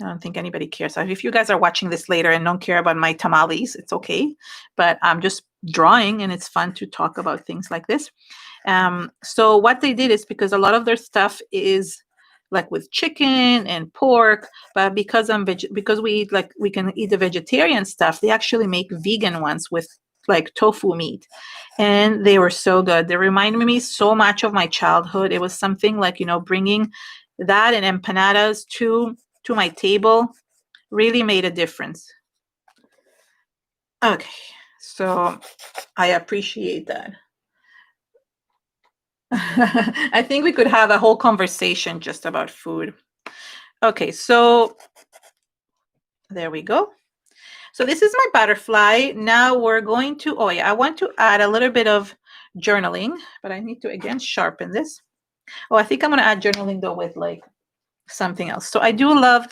I don't think anybody cares. If you guys are watching this later and don't care about my tamales, it's okay. But I'm just drawing, and it's fun to talk about things like this. So what they did is, because a lot of their stuff is like with chicken and pork, but because we eat, like, we can eat the vegetarian stuff, they actually make vegan ones with like tofu meat, and they were so good. They reminded me so much of my childhood. It was something like, bringing that and empanadas to my table really made a difference. Okay, so I appreciate that. I think we could have a whole conversation just about food. Okay, so there we go. So this is my butterfly. Now we're going to, I want to add a little bit of journaling, but I need to again sharpen this. I think I'm going to add journaling though with like something else. So I do love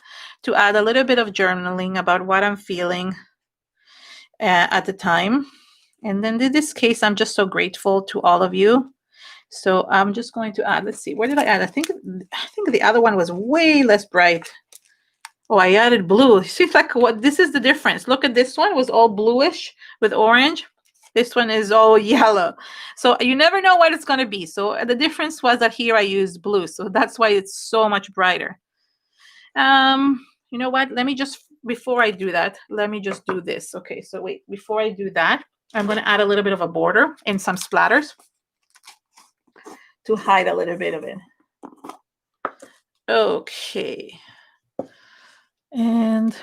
to add a little bit of journaling about what I'm feeling at the time. And then in this case, I'm just so grateful to all of you. So I'm just going to add, let's see, where did I add? I think the other one was way less bright. Oh, I added blue. See, like, what? This is the difference. Look at this one, was all bluish with orange. This one is all yellow. So you never know what it's going to be. So the difference was that here I used blue. So that's why it's so much brighter. You know what? Let me just, before I do that, let me just do this. Okay, so wait, before I do that, I'm going to add a little bit of a border and some splatters to hide a little bit of it. Okay. And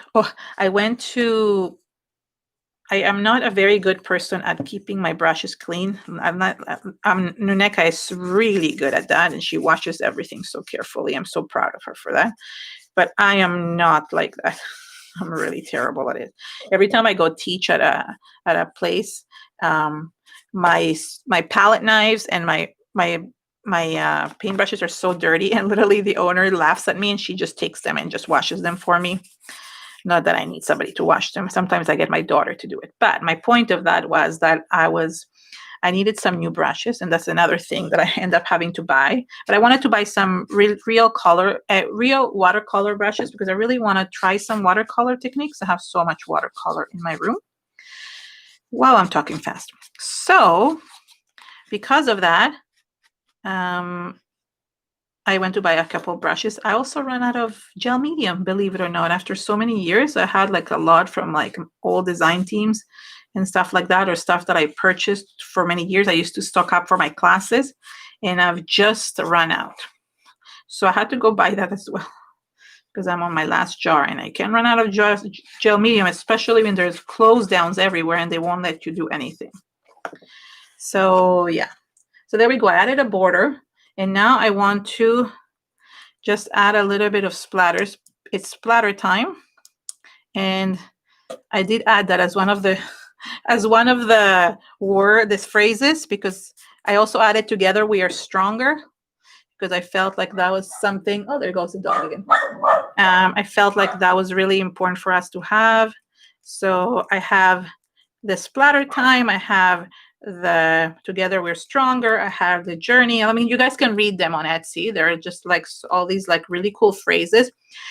I am not a very good person at keeping my brushes clean. Nuneka is really good at that, and she washes everything so carefully. I'm so proud of her for that. But I am not like that. I'm really terrible at it. Every time I go teach at a place, my palette knives and my paintbrushes are so dirty, and literally the owner laughs at me, and she just takes them and just washes them for me. Not that I need somebody to wash them. Sometimes I get my daughter to do it. But my point of that was that I needed some new brushes, and that's another thing that I end up having to buy. But I wanted to buy some real watercolor brushes, because I really want to try some watercolor techniques. I have so much watercolor in my room. Wow, I'm talking fast. So because of that, I went to buy a couple brushes. I also ran out of gel medium, believe it or not. After so many years, I had like a lot from like old design teams and stuff like that, or stuff that I purchased for many years. I used to stock up for my classes, and I've just run out. So I had to go buy that as well, because I'm on my last jar, and I can't run out of gel medium, especially when there's close downs everywhere and they won't let you do anything. So yeah. So there we go. I added a border. And now I want to just add a little bit of splatters. It's splatter time. And I did add that as one of the phrases, because I also added together we are stronger, because I felt like that was something. Oh, there goes the dog again. I felt like that was really important for us to have. So I have the splatter time. I have the Together We're Stronger. I have the Journey. I mean, you guys can read them on Etsy. They're just like all these like really cool phrases,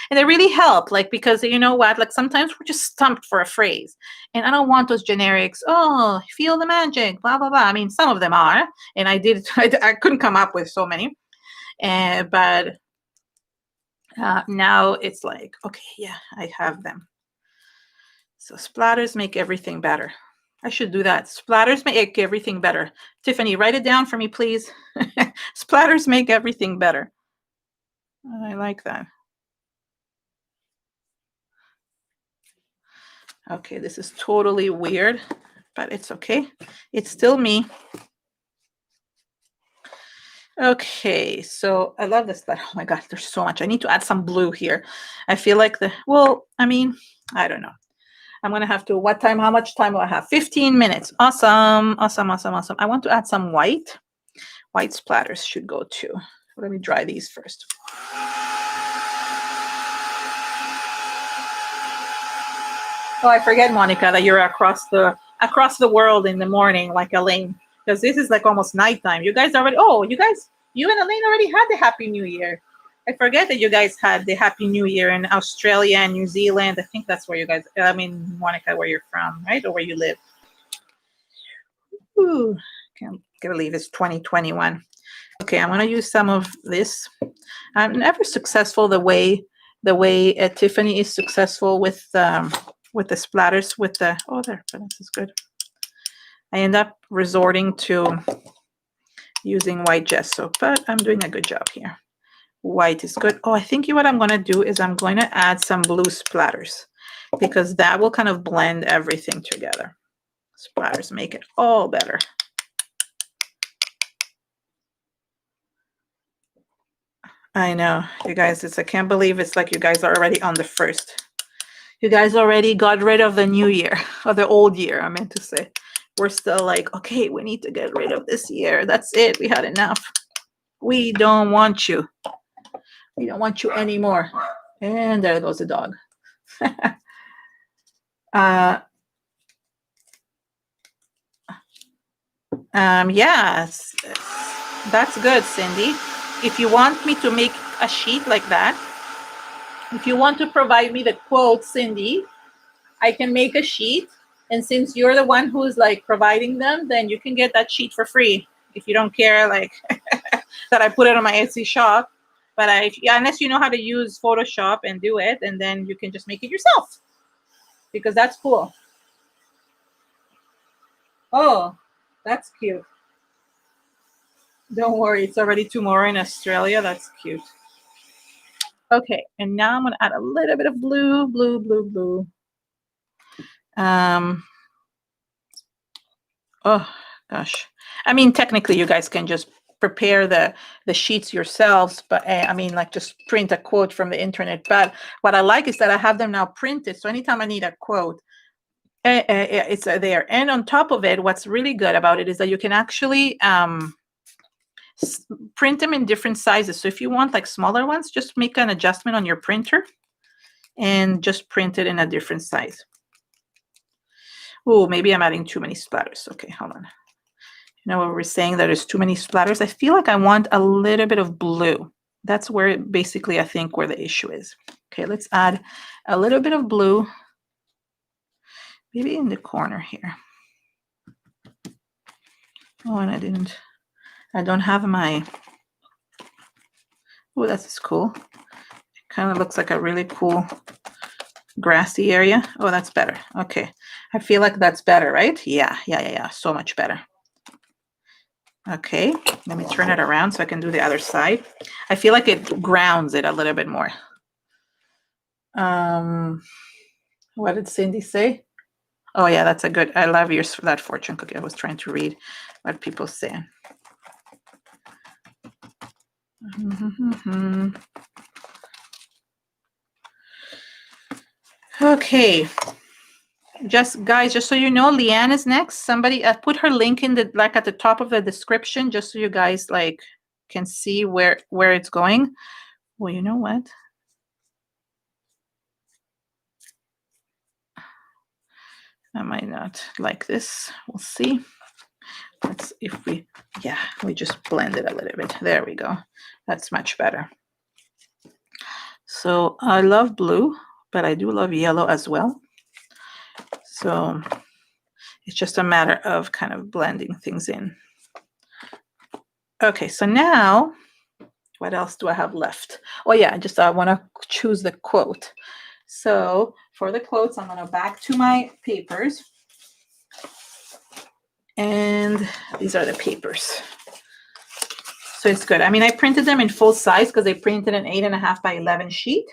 and they really help. Like, because you know what, like sometimes we're just stumped for a phrase, and I don't want those generics. Oh, feel the magic, blah blah blah. I mean, some of them are, and I did. I couldn't come up with so many, but now it's like, okay, yeah, I have them. So splatters make everything better. I should do that. Splatters make everything better. Tiffany, write it down for me, please. Splatters make everything better. I like that. Okay, this is totally weird, but it's okay. It's still me. Okay, so I love this, but oh my God, there's so much. I need to add some blue here. I feel like well, I mean, I don't know. I'm gonna have to, how much time do I have? 15 minutes. Awesome, awesome, awesome, awesome. I want to add some white. White splatters should go too. Let me dry these first. Oh, I forget, Monica, that you're across the world in the morning, like Elaine, because this is like almost nighttime. You guys already, you and Elaine already had the Happy New Year. I forget that you guys had the Happy New Year in Australia and New Zealand. I think that's where you guys, I mean, Monica, where you're from, right? Or where you live. Ooh, can't believe it's 2021. Okay, I'm gonna use some of this. I'm never successful the way Tiffany is successful with the splatters, with the, oh, there, this is good. I end up resorting to using white gesso, but I'm doing a good job here. White is good. Oh, I think what I'm going to do is I'm going to add some blue splatters, because that will kind of blend everything together. Splatters make it all better. I know, you guys, I can't believe it's like you guys are already on the first. You guys already got rid of the new year, or the old year, I meant to say. We're still like, okay, we need to get rid of this year. That's it. We had enough. We don't want you. We don't want you anymore. And there goes the dog. Yes, that's good, Cindy. If you want me to make a sheet like that, if you want to provide me the quote, Cindy, I can make a sheet. And since you're the one who's like providing them, then you can get that sheet for free. If you don't care, like that I put it on my Etsy shop. But unless you know how to use Photoshop and do it, and then you can just make it yourself, because that's cool. Oh, that's cute. Don't worry, it's already tomorrow in Australia. That's cute. Okay, and now I'm gonna add a little bit of blue, blue, blue, blue. Oh gosh, I mean, technically you guys can just prepare the sheets yourselves, but I mean, like, just print a quote from the internet. But what I like is that I have them now printed, so anytime I need a quote, it's there. And on top of it, what's really good about it is that you can actually print them in different sizes. So if you want like smaller ones, just make an adjustment on your printer and just print it in a different size. Oh, maybe I'm adding too many splatters. Okay, hold on. You know what we're saying, that there's too many splatters. I feel like I want a little bit of blue. That's where basically I think where the issue is. Okay, let's add a little bit of blue, maybe in the corner here. Oh, and I don't have my, oh, that's cool. It kind of looks like a really cool grassy area. Oh, that's better. Okay, I feel like that's better, right? Yeah, so much better. Okay, let me turn it around so I can do the other side. I feel like it grounds it a little bit more. What did Cindy say? Oh yeah, that's a good, I love yours for that fortune cookie. I was trying to read what people say. Okay, guys, just so you know, Leanne is next. Somebody put her link in the, like, at the top of the description, just so you guys like can see where it's going. Well, you know what? I might not like this. We'll see. Let's, if we, yeah, we just blend it a little bit. There we go. That's much better. So I love blue, but I do love yellow as well. So it's just a matter of kind of blending things in. Okay, so now, what else do I have left? Oh yeah, just I want to choose the quote. So for the quotes, I'm going to back to my papers. And these are the papers. So it's good. I mean, I printed them in full size because they printed an 8.5 by 11 sheet.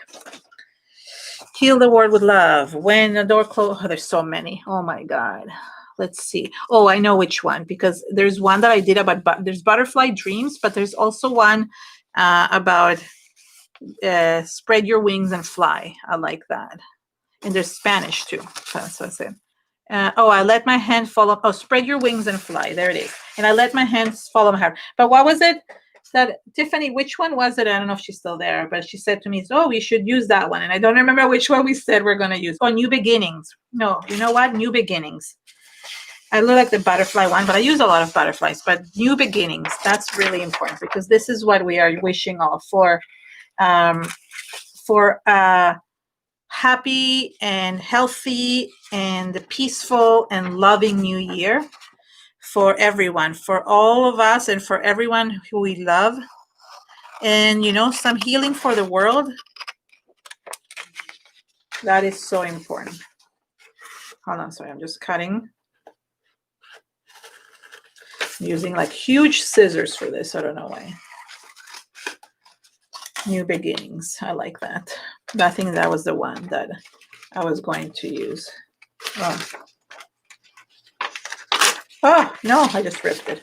Heal the world with love. When the door closes, oh, there's so many. Oh my God. Let's see. Oh, I know which one, because there's one that I did about, there's Butterfly Dreams, but there's also one about spread your wings and fly. I like that. And there's Spanish too. That's what I said. Oh, I let my hand follow. Oh, spread your wings and fly. There it is. And I let my hands follow my heart. But what was it? That Tiffany, which one was it? I don't know if she's still there, but she said to me, oh, we should use that one. And I don't remember which one we said we're going to use. Oh, New Beginnings. No, you know what? New Beginnings. I look like the butterfly one, but I use a lot of butterflies. But New Beginnings, that's really important, because this is what we are wishing all for happy and healthy and peaceful and loving new year for everyone, for all of us, and for everyone who we love. And, you know, some healing for the world. That is so important. Hold on, sorry, I'm just cutting. I'm using like huge scissors for this. I don't know why. New Beginnings. I like that. I think that was the one that I was going to use. Oh, no, I just ripped it.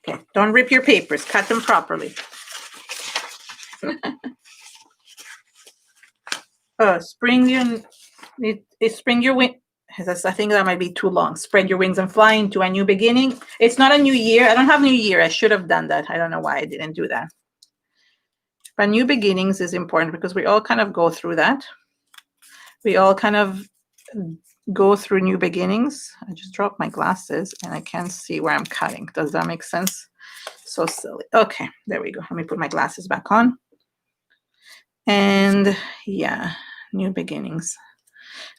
Okay, don't rip your papers. Cut them properly. Spring your wing. I think that might be too long. Spread your wings and fly into a new beginning. It's not a new year. I don't have new year. I should have done that. I don't know why I didn't do that. But new beginnings is important because we all kind of go through that. We all kind of go through new beginnings. I just dropped my glasses and I can't see where I'm cutting. Does that make sense? So silly. Okay, there we go. Let me put my glasses back on. And yeah, new beginnings.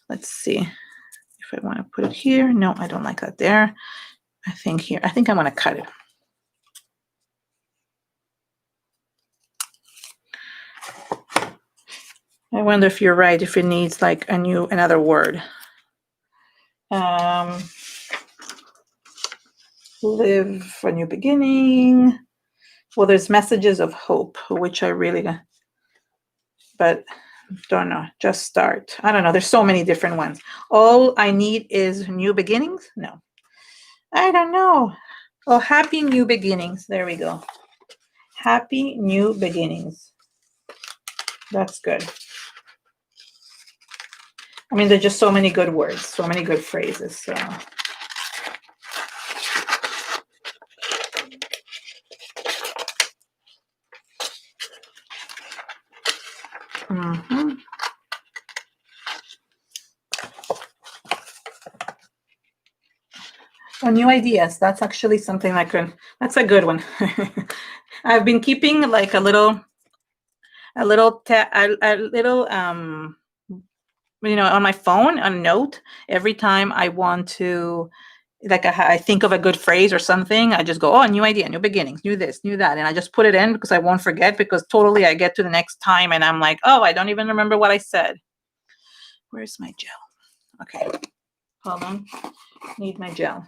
Let's see if I want to put it here. No, I don't like that there. I think here. I think I want to cut it. I wonder if you're right, if it needs like another word. Live for new beginning. Well, there's messages of hope, which I really, but don't know. Just start. I don't know. There's so many different ones. All I need is new beginnings. No, I don't know. Oh, happy new beginnings. There we go. Happy new beginnings. That's good. I mean, there's just so many good words, so many good phrases. So. Mm-hmm. Oh, new ideas. That's actually something I could. That's a good one. I've been keeping like a little, you know, on my phone, a note every time I want to, like, I think of a good phrase or something. I just go, oh, new idea, new beginnings, new this, new that, and I just put it in because I won't forget. Because totally, I get to the next time and I'm like, oh, I don't even remember what I said. Where's my gel? Okay, hold on. Need my gel.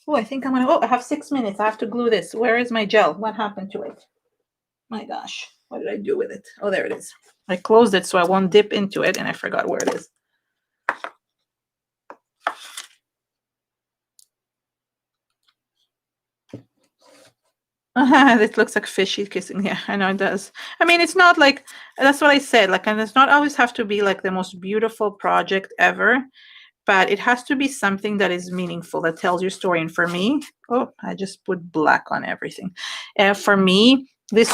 Oh, I think I'm gonna. Oh, I have 6 minutes. I have to glue this. Where is my gel? What happened to it? My gosh, what did I do with it? Oh, there it is. I closed it so I won't dip into it, and I forgot where it is. It looks like fishy kissing. Yeah, I know it does. I mean, it's not like, that's what I said. Like, and it's not always have to be like the most beautiful project ever, but it has to be something that is meaningful, that tells your story. And for me, oh, I just put black on everything. For me, this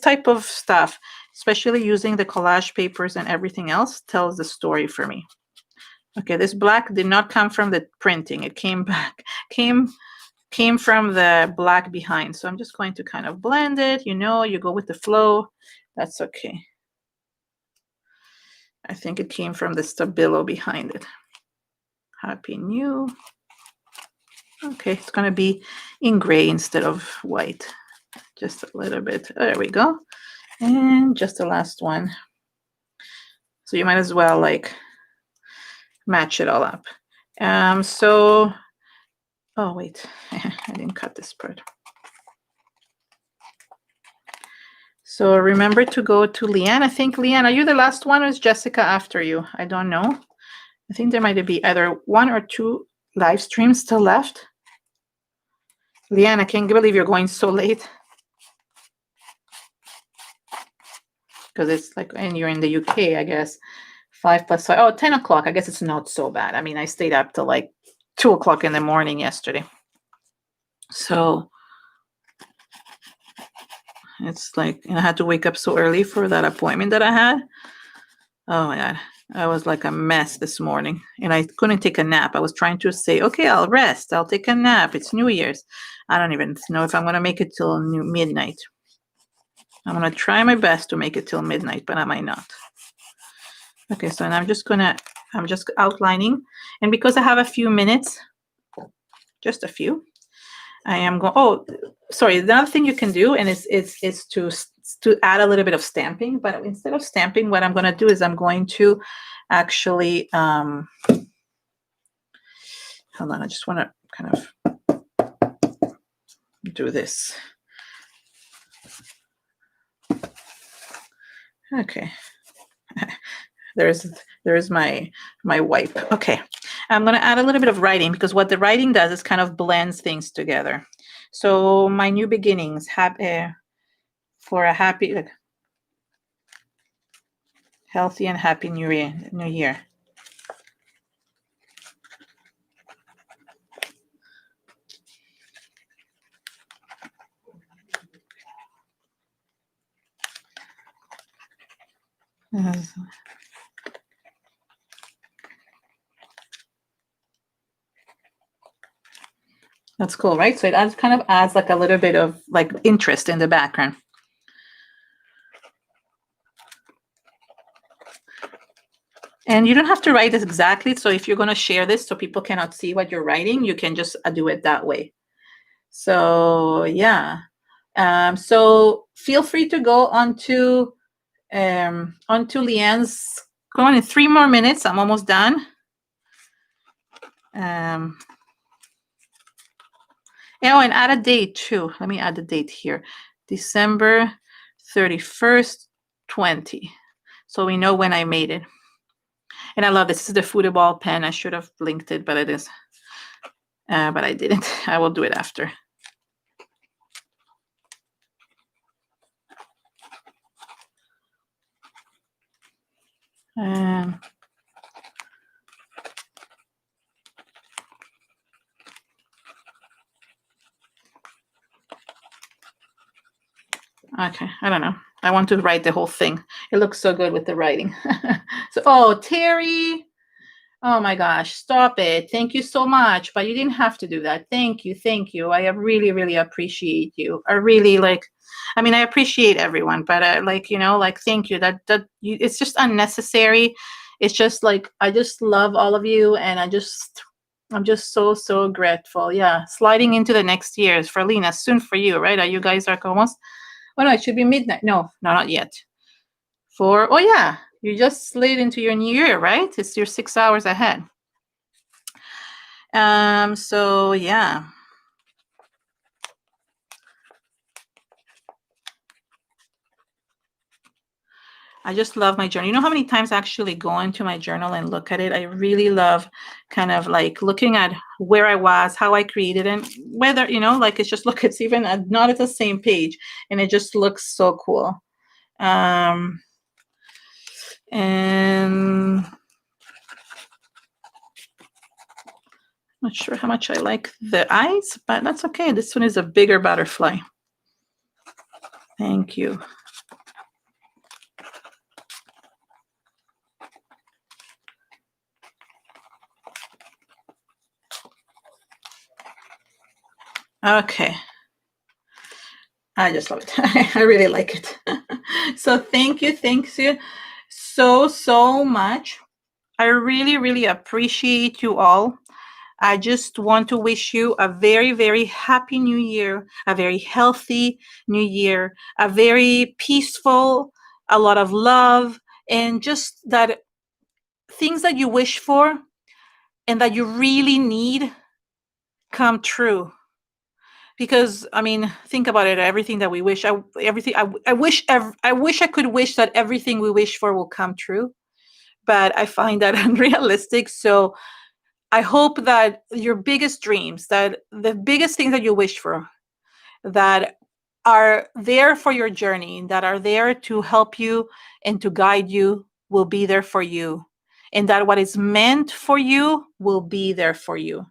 type of stuff, especially using the collage papers and everything else, tells the story for me. Okay, this black did not come from the printing. It came came from the black behind. So I'm just going to kind of blend it. You know, you go with the flow. That's okay. I think it came from the Stabilo behind it. Happy New. Okay, it's going to be in gray instead of white. Just a little bit. There we go. And just the last one. So you might as well like match it all up. So, oh wait, I didn't cut this part. So remember to go to Leanne. I think, Leanne, are you the last one or is Jessica after you? I don't know. I think there might be either 1 or 2 live streams still left. Leanne, I can't believe you're going so late. Because it's like, and you're in the UK, I guess. 5 plus 5. Oh, 10 o'clock. I guess it's not so bad. I mean, I stayed up till like 2 o'clock in the morning yesterday. So it's like, and I had to wake up so early for that appointment that I had. Oh my God. I was like a mess this morning and I couldn't take a nap. I was trying to say, okay, I'll rest. I'll take a nap. It's New Year's. I don't even know if I'm going to make it till midnight. I'm going to try my best to make it till midnight, but I might not. Okay, so now I'm just outlining. And because I have a few minutes, just a few, I am going, oh, sorry, the other thing you can do, and it's to add a little bit of stamping, but instead of stamping, what I'm going to do is I'm going to actually, hold on, I just want to kind of do this. Okay. There's my wipe. Okay. I'm going to add a little bit of writing because what the writing does is kind of blends things together. So my new beginnings, for a happy, healthy and happy New Year. That's cool, right? So it kind of adds like a little bit of like interest in the background. And you don't have to write this exactly. So if you're going to share this so people cannot see what you're writing, you can just do it that way. So yeah. So feel free to go onto Leanne's. Go on in 3 more minutes. I'm almost done. Oh, and add a date too. Let me add the date here. December 31st, 20. So we know when I made it. And I love this. This is the Fude ball pen. I should have linked it, but it is. But I didn't. I will do it after. Okay, I don't know. I want to write the whole thing. It looks so good with the writing. So, oh, Terry. Oh my gosh, stop it. Thank you so much. But you didn't have to do that. Thank you. Thank you. I really, really appreciate you. I really I mean, I appreciate everyone, but thank you. It's just unnecessary. It's just like, I just love all of you. And I'm just so grateful. Yeah. Sliding into the next years for Lena, soon for you, right? Are you guys are almost, oh no, it should be midnight. No, not yet. Oh yeah. You just slid into your new year, right? It's your 6 hours ahead. So yeah. I just love my journal. You know how many times I actually go into my journal and look at it? I really love kind of like looking at where I was, how I created, and whether, it's just, look, it's even not at the same page, and it just looks so cool. And not sure how much I like the eyes, but that's okay. This one is a bigger butterfly. Thank you. Okay. I just love it. I really like it. So thank you so much. I really, really appreciate you all. I just want to wish you a very, very happy new year, a very healthy new year, a very peaceful, a lot of love, and just that things that you wish for and that you really need come true. Because I mean, think about it. Everything that we wish, I wish I could wish that everything we wish for will come true, but I find that unrealistic. So I hope that your biggest dreams, that the biggest things that you wish for, that are there for your journey, that are there to help you and to guide you, will be there for you. And that what is meant for you will be there for you.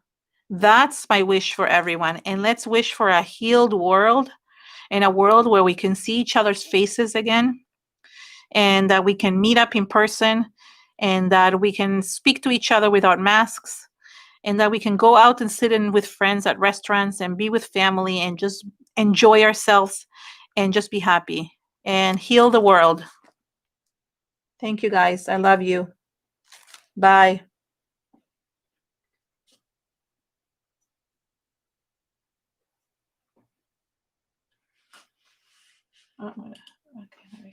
That's my wish for everyone. And let's wish for a healed world, and a world where we can see each other's faces again, and that we can meet up in person, and that we can speak to each other without masks, and that we can go out and sit in with friends at restaurants and be with family and just enjoy ourselves and just be happy and heal the world. Thank you, guys. I love you. Bye. Oh, okay.